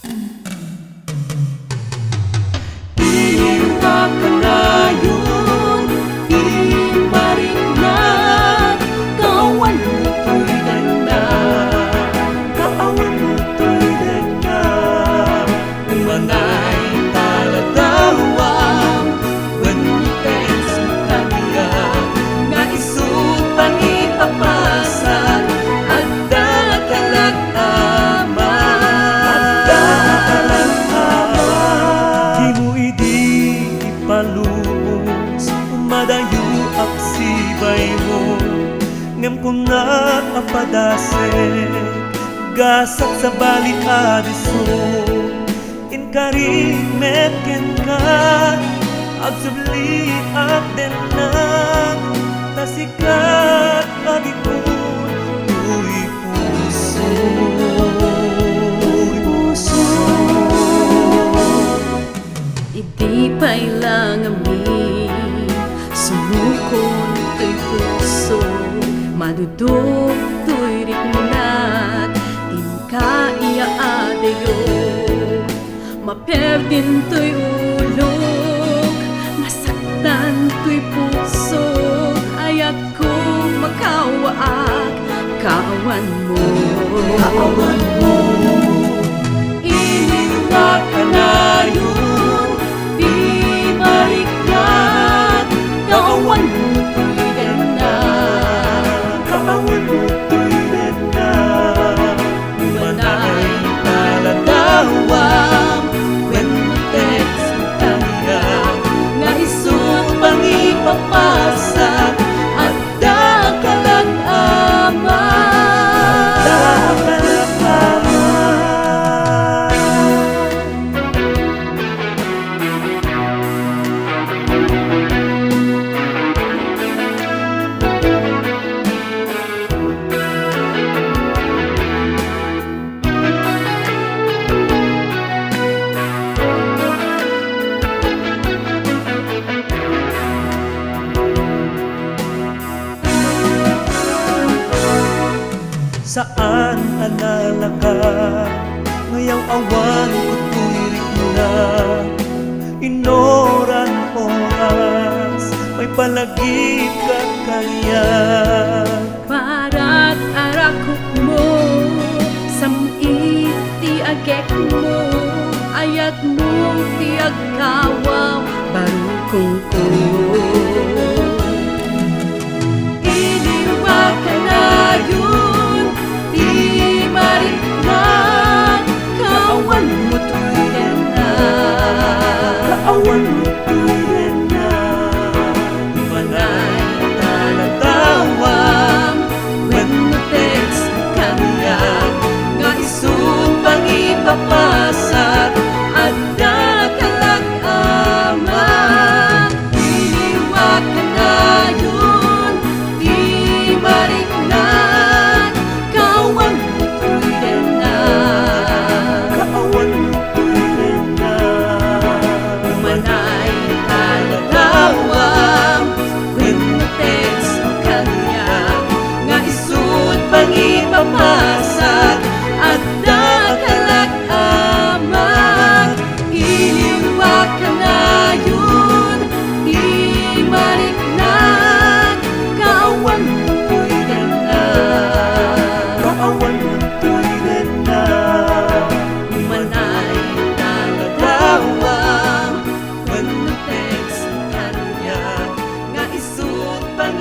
Iwa ka na yun, di maringat. Kawan mo to'y ganda, kaawan mo to'y ganda. Umanay taladawang, wenitens mo kanya. Nga isut pang ipapasag, adda kalagama. Adda kalagama. Di mo ipalubos, umadayo ak sibay mo. Ngam ko na apadasek, gasak sa balik adiso. Inkari metken ka, agsubli at denang. Tasikat pag-ipon, tuy puso. Tuy puso. Idi pa'y lang amin, sumukon to'y puso. Madudok to'y riknat, tinka iya adayo. Maperdin to'y ulog, masaktan to'y puso. Ayat ko makawaak, kaawan mo. Kaawan mo. Iwa ka na yun, di maringat. Kaawan mo to'y ganda, kaawan mo to'y ganda. Umanay taladawang, wenitens mo kanya. Nga isut pang ipapasag, adda kalagama. Adda kalagama. Saan alala ka? Ngayang awan ko tuwirik na. Inoran oras, may palagip ka kaya. Parat arakuk mo, samit ti agek mo. Ayat mo ti agkawaw, barukong ko. Iniwa ka na yun, di maringat. Kaawan mo to'y ganda, kaawan mo to'y ganda. Umanay taladawang, wenitens mo kanya. Nga isut pang ipapasag, adda kalagama. Iniwa ka na yun, di maringat. Kaawan mo to'y ganda, kaawan mo to'y ganda. Umanay taladawang, wenitens mo kanya. Nga isut pang ipapasag, adda kalagama. Iniwa ka na yun, di maringat. Kaawan mo to'y ganda, kaawan mo to'y ganda. Umanay taladawang, wenitens mo kanya. Nga isut pang